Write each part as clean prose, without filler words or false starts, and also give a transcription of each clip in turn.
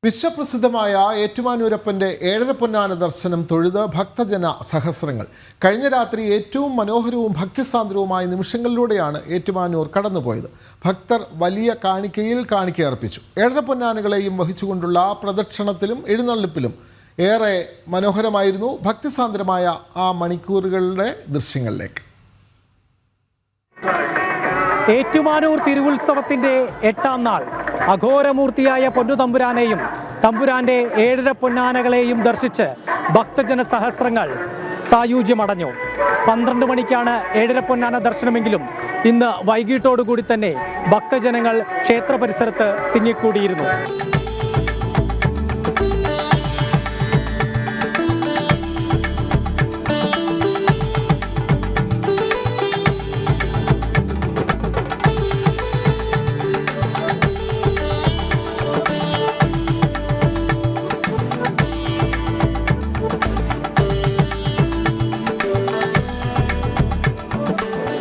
വിശ്വപ്രസിദ്ധമായ ഏറ്റുമാനൂരപ്പന്റെ ഏഴര പൊന്നാന ദർശനം തൊഴുത് ഭക്തജന സഹസ്രങ്ങൾ. കഴിഞ്ഞ രാത്രി ഏറ്റവും മനോഹരവും ഭക്തിസാന്ദ്രവുമായ നിമിഷങ്ങളിലൂടെയാണ് ഏറ്റുമാനൂർ കടന്നുപോയത്. ഭക്തർ വലിയ കാണിക്കയിൽ കാണിക്കയർപ്പിച്ചു. ഏഴര പൊന്നാനകളെയും വഹിച്ചുകൊണ്ടുള്ള പ്രദക്ഷിണത്തിലും എഴുന്നള്ളിപ്പിലും ഏറെ മനോഹരമായിരുന്നു. ഭക്തിസാന്ദ്രമായ ആ മണിക്കൂറുകളുടെ ദൃശ്യങ്ങളിലേക്ക്. ഏറ്റുമാനൂർ തിരുവുത്സവത്തിന്റെ 8ാം നാൾ അഘോരമൂർത്തിയായ പൊന്നുതമ്പുരാനെയും തമ്പുരാന്റെ ഏഴര പൊന്നാനകളെയും ദർശിച്ച് ഭക്തജന സഹസ്രങ്ങൾ സായൂജ്യമടഞ്ഞു. 12 മണിക്കാണ് ഏഴര പൊന്നാന ദർശനമെങ്കിലും ഇന്ന് വൈകിട്ടോടുകൂടി തന്നെ ഭക്തജനങ്ങൾ ക്ഷേത്ര പരിസരത്ത് തിങ്ങിക്കൂടിയിരുന്നു.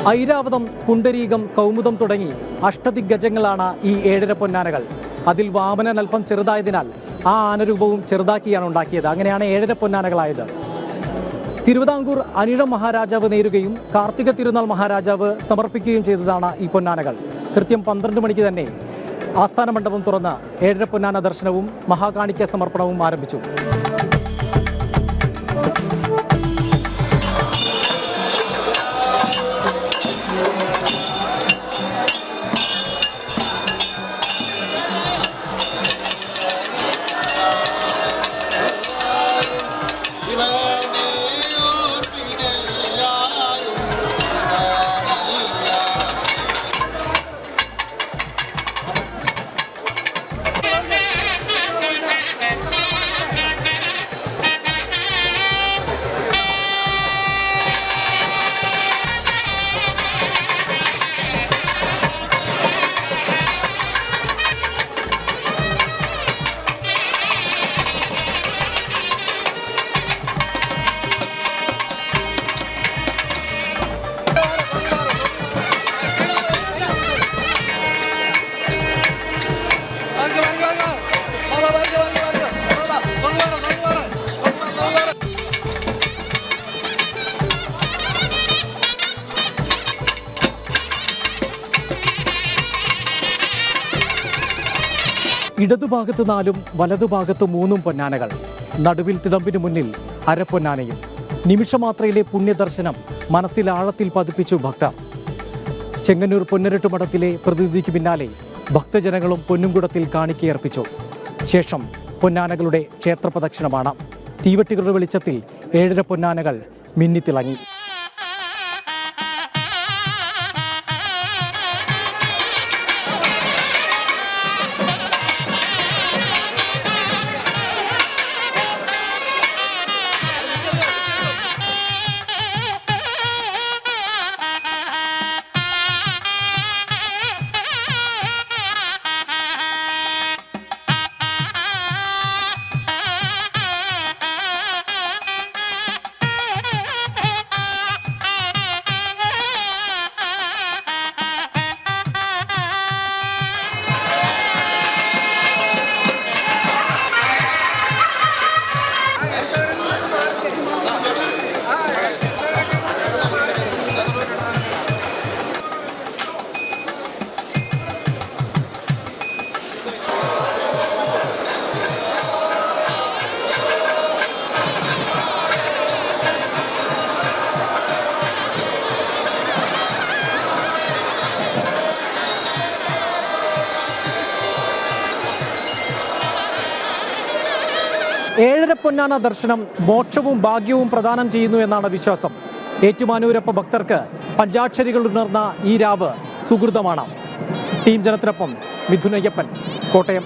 ഐരാവതം, പുണ്ടരീകം, കൗമുദം തുടങ്ങി അഷ്ടദിഗ്ഗജങ്ങളാണ് ഈ ഏഴര പൊന്നാനകൾ. അതിൽ വാമനൻ അല്പം ചെറുതായതിനാൽ ആ ആനരൂപവും ചെറുതാക്കിയാണ് ഉണ്ടാക്കിയത്. അങ്ങനെയാണ് ഏഴര പൊന്നാനകളായത്. തിരുവിതാംകൂർ അനിഴം മഹാരാജാവ് നേരുകയും കാർത്തിക തിരുനാൾ മഹാരാജാവ് സമർപ്പിക്കുകയും ചെയ്തതാണ് ഈ പൊന്നാനകൾ. കൃത്യം 12 മണിക്ക് തന്നെ ആസ്ഥാന മണ്ഡപം തുറന്ന് ഏഴര പൊന്നാന ദർശനവും മഹാകാണിക്ക സമർപ്പണവും ആരംഭിച്ചു. ഇടതുഭാഗത്ത് 4ഉം വലതുഭാഗത്ത് 3ഉം പൊന്നാനകൾ. നടുവിൽ തിടമ്പിന് മുന്നിൽ അരപ്പൊന്നാനയും. നിമിഷമാത്രയിലെ പുണ്യദർശനം മനസ്സിൽ ആഴത്തിൽ പതിപ്പിച്ചു ഭക്തർ. ചെങ്ങന്നൂർ പൊന്നരട്ട് മഠത്തിലെ പ്രതിനിധിക്ക് പിന്നാലെ ഭക്തജനങ്ങളും പൊന്നുംകുടത്തിൽ കാണിക്കയർപ്പിച്ചു. ശേഷം പൊന്നാനകളുടെ ക്ഷേത്രപ്രദക്ഷിണമാണ്. തീവട്ടികളുടെ വെളിച്ചത്തിൽ ഏഴര പൊന്നാനകൾ മിന്നിത്തിളങ്ങി. ഏഴര പൊന്നാന ദർശനം മോക്ഷവും ഭാഗ്യവും പ്രദാനം ചെയ്യുന്നു എന്നാണ് വിശ്വാസം. ഏറ്റുമാനൂരപ്പ ഭക്തർക്ക് പഞ്ചാക്ഷരികൾ ഉണർന്ന ഈ രാവ് സുഹൃതമാണ്. ടീം ജനത്തിനൊപ്പം മിഥുനയ്യപ്പൻ, കോട്ടയം.